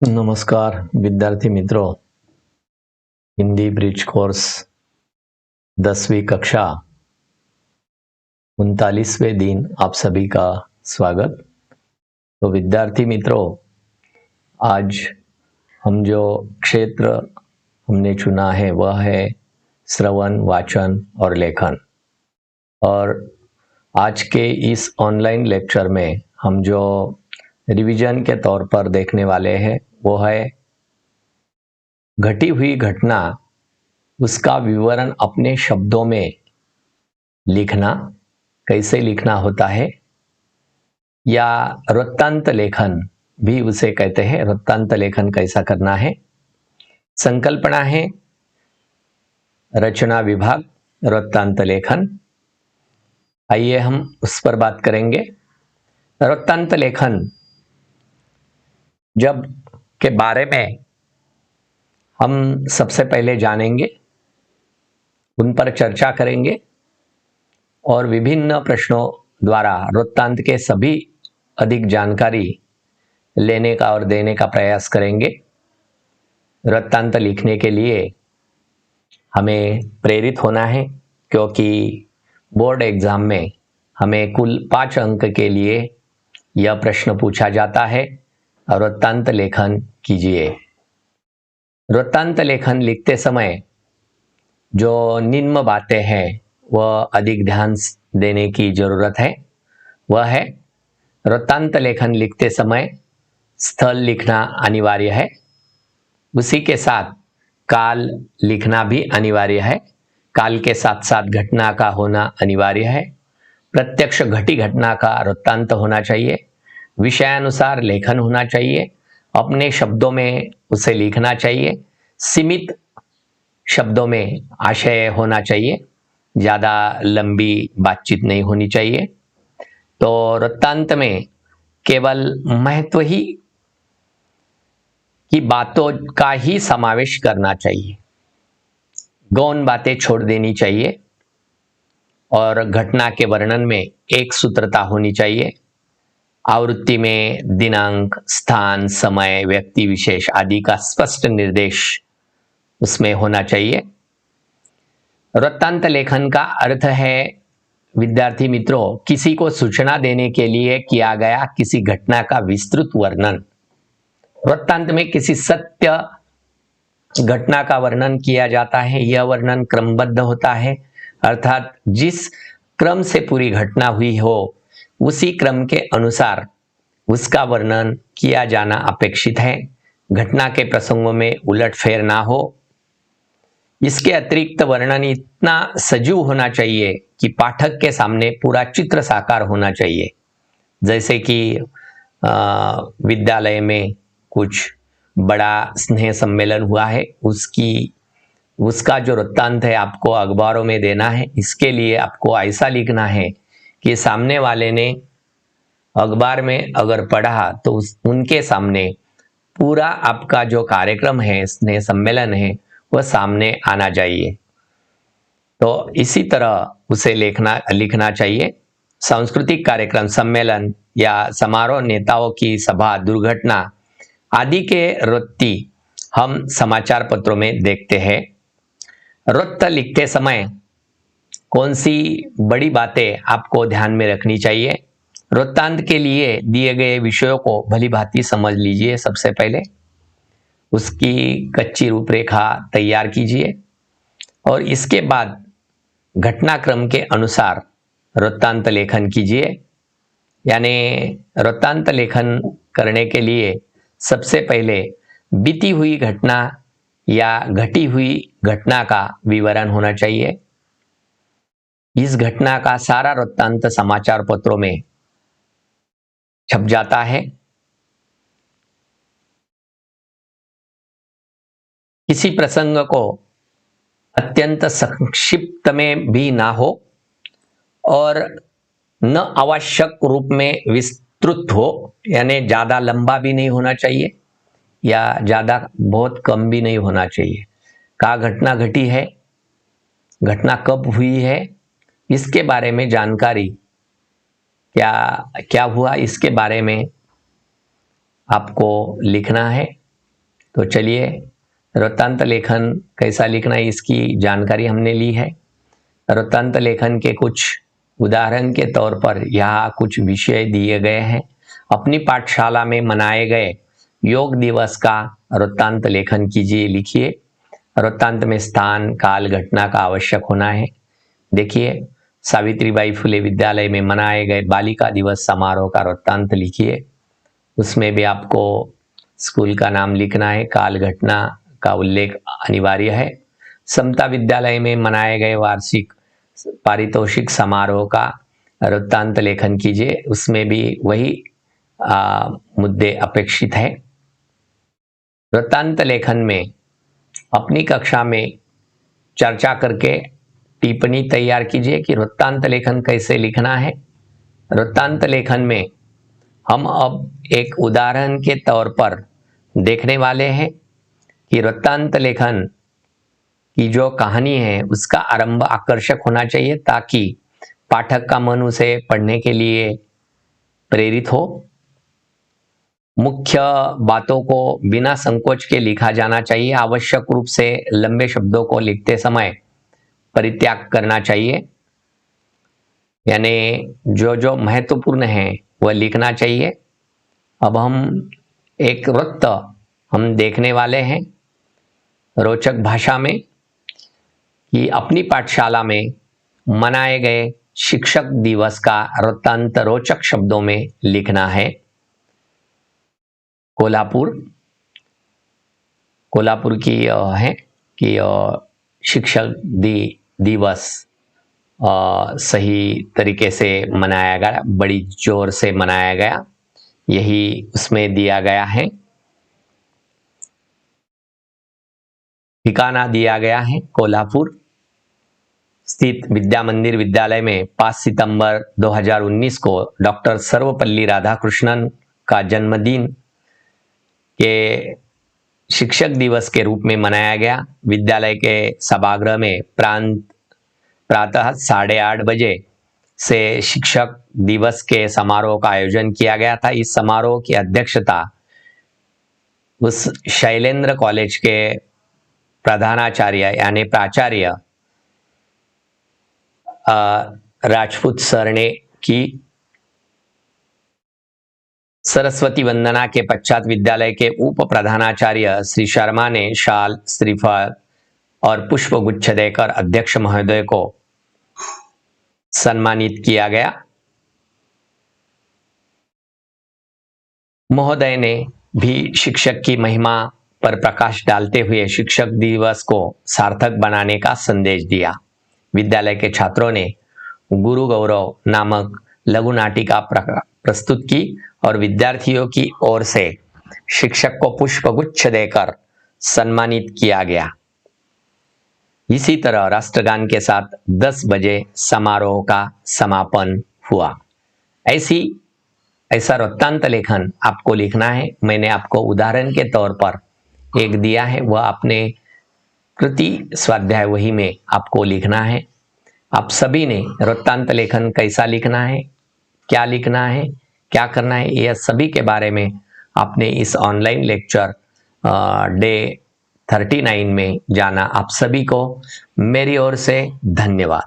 नमस्कार विद्यार्थी मित्रों, हिंदी ब्रिज कोर्स 10वीं कक्षा 39वें दिन आप सभी का स्वागत। तो विद्यार्थी मित्रों, आज हम जो क्षेत्र हमने चुना है वह है श्रवण, वाचन और लेखन। और आज के इस ऑनलाइन लेक्चर में हम जो रिवीजन के तौर पर देखने वाले हैं वो है घटी हुई घटना, उसका विवरण अपने शब्दों में लिखना। कैसे लिखना होता है, या वृत्तांत लेखन भी उसे कहते हैं। वृत्तांत लेखन कैसा करना है, संकल्पना है रचना विभाग वृत्तांत लेखन। आइए हम उस पर बात करेंगे। वृत्तांत लेखन जब के बारे में हम सबसे पहले जानेंगे, उन पर चर्चा करेंगे और विभिन्न प्रश्नों द्वारा वृत्तांत के सभी अधिक जानकारी लेने का और देने का प्रयास करेंगे। वृत्तांत लिखने के लिए हमें प्रेरित होना है, क्योंकि बोर्ड एग्जाम में हमें कुल 5 अंक के लिए यह प्रश्न पूछा जाता है। वृत्तांत लेखन कीजिए। वृत्तांत लेखन लिखते समय जो निम्न बातें हैं वह अधिक ध्यान देने की जरूरत है। वह है, वृत्तांत लेखन लिखते समय स्थल लिखना अनिवार्य है। उसी के साथ काल लिखना भी अनिवार्य है। काल के साथ साथ घटना का होना अनिवार्य है। प्रत्यक्ष घटी घटना का वृत्तांत होना चाहिए। विषयानुसार लेखन होना चाहिए। अपने शब्दों में उसे लिखना चाहिए। सीमित शब्दों में आशय होना चाहिए। ज़्यादा लंबी बातचीत नहीं होनी चाहिए। तो वृत्तांत में केवल महत्व ही की बातों का ही समावेश करना चाहिए। गौण बातें छोड़ देनी चाहिए और घटना के वर्णन में एक सूत्रता होनी चाहिए। आवृत्ति में दिनांक, स्थान, समय, व्यक्ति विशेष आदि का स्पष्ट निर्देश उसमें होना चाहिए। वृत्तांत लेखन का अर्थ है विद्यार्थी मित्रों, किसी को सूचना देने के लिए किया गया किसी घटना का विस्तृत वर्णन। वृत्तांत में किसी सत्य घटना का वर्णन किया जाता है। यह वर्णन क्रमबद्ध होता है, अर्थात जिस क्रम से पूरी घटना हुई हो उसी क्रम के अनुसार उसका वर्णन किया जाना अपेक्षित है। घटना के प्रसंगों में उलटफेर ना हो। इसके अतिरिक्त वर्णन इतना सजीव होना चाहिए कि पाठक के सामने पूरा चित्र साकार होना चाहिए। जैसे कि विद्यालय में कुछ बड़ा स्नेह सम्मेलन हुआ है, उसका जो वृत्तांत है आपको अखबारों में देना है। इसके लिए आपको ऐसा लिखना है कि सामने वाले ने अखबार में अगर पढ़ा तो उनके सामने पूरा आपका जो कार्यक्रम है, स्नेह सम्मेलन है, वह सामने आना चाहिए। तो इसी तरह उसे लिखना चाहिए। सांस्कृतिक कार्यक्रम, सम्मेलन या समारोह, नेताओं की सभा, दुर्घटना आदि के वृत्ति हम समाचार पत्रों में देखते हैं। वृत्त लिखते समय कौन सी बड़ी बातें आपको ध्यान में रखनी चाहिए। वृत्तांत के लिए दिए गए विषयों को भली भांति समझ लीजिए। सबसे पहले उसकी कच्ची रूपरेखा तैयार कीजिए और इसके बाद घटनाक्रम के अनुसार वृत्तांत लेखन कीजिए। यानी वृत्तांत लेखन करने के लिए सबसे पहले बीती हुई घटना या घटी हुई घटना का विवरण होना चाहिए। इस घटना का सारा वृत्तांत समाचार पत्रों में छप जाता है। किसी प्रसंग को अत्यंत संक्षिप्त में भी ना हो और न आवश्यक रूप में विस्तृत हो, यानी ज्यादा लंबा भी नहीं होना चाहिए या ज्यादा बहुत कम भी नहीं होना चाहिए। क्या घटना घटी है, घटना कब हुई है, इसके बारे में जानकारी, क्या क्या हुआ, इसके बारे में आपको लिखना है। तो चलिए वृत्तांत लेखन कैसा लिखना है इसकी जानकारी हमने ली है। वृत्तांत लेखन के कुछ उदाहरण के तौर पर यहाँ कुछ विषय दिए गए हैं। अपनी पाठशाला में मनाए गए योग दिवस का वृत्तांत लेखन कीजिए, लिखिए। वृत्तांत में स्थान, काल, घटना का आवश्यक होना है। देखिए, सावित्रीबाई फुले विद्यालय में मनाए गए बालिका दिवस समारोह का वृत्तांत लिखिए। उसमें भी आपको स्कूल का नाम लिखना है, काल, घटना का उल्लेख अनिवार्य है। समता विद्यालय में मनाए गए वार्षिक पारितोषिक समारोह का वृत्तांत लेखन कीजिए, उसमें भी वही मुद्दे अपेक्षित है। वृत्तांत लेखन में अपनी कक्षा में चर्चा करके टिप्पणी तैयार कीजिए कि वृत्तांत लेखन कैसे लिखना है। वृत्तांत लेखन में हम अब एक उदाहरण के तौर पर देखने वाले हैं कि वृत्तांत लेखन की जो कहानी है उसका आरंभ आकर्षक होना चाहिए ताकि पाठक का मन उसे पढ़ने के लिए प्रेरित हो। मुख्य बातों को बिना संकोच के लिखा जाना चाहिए। आवश्यक रूप से लंबे शब्दों को लिखते समय परित्याग करना चाहिए, यानी जो जो महत्वपूर्ण है वह लिखना चाहिए। अब हम एक वृत्त हम देखने वाले हैं रोचक भाषा में कि अपनी पाठशाला में मनाए गए शिक्षक दिवस का वृत्तांत रोचक शब्दों में लिखना है। कोल्हापुर की है कि शिक्षक दिवस सही तरीके से मनाया गया, बड़ी जोर से मनाया गया, यही उसमें दिया गया है। ठिकाना दिया गया है कोल्हापुर स्थित विद्या मंदिर विद्यालय में 5 सितंबर 2019 को डॉक्टर सर्वपल्ली राधाकृष्णन का जन्मदिन के शिक्षक दिवस के रूप में मनाया गया। विद्यालय के सभागृह में प्रातः 8:30 बजे से शिक्षक दिवस के समारोह का आयोजन किया गया था। इस समारोह की अध्यक्षता उस शैलेंद्र कॉलेज के प्रधानाचार्य यानी प्राचार्य राजपूत सर ने की। सरस्वती वंदना के पश्चात विद्यालय के उप प्रधानाचार्य श्री शर्मा ने शाल, श्रीफल और पुष्प गुच्छ देकर अध्यक्ष महोदय को सम्मानित किया गया। महोदय ने भी शिक्षक की महिमा पर प्रकाश डालते हुए शिक्षक दिवस को सार्थक बनाने का संदेश दिया। विद्यालय के छात्रों ने गुरु गौरव नामक लघु नाटिका प्रस्तुत की और विद्यार्थियों की ओर से शिक्षक को पुष्पगुच्छ देकर सम्मानित किया गया। इसी तरह राष्ट्रगान के साथ 10 बजे समारोह का समापन हुआ। ऐसा वृत्तांत लेखन आपको लिखना है। मैंने आपको उदाहरण के तौर पर एक दिया है, वह अपने कृति स्वाध्याय वही में आपको लिखना है। आप सभी ने वृत्तांत लेखन कैसा लिखना है, क्या लिखना है, क्या करना है, यह सभी के बारे में आपने इस ऑनलाइन लेक्चर डे 39 में जाना। आप सभी को मेरी ओर से धन्यवाद।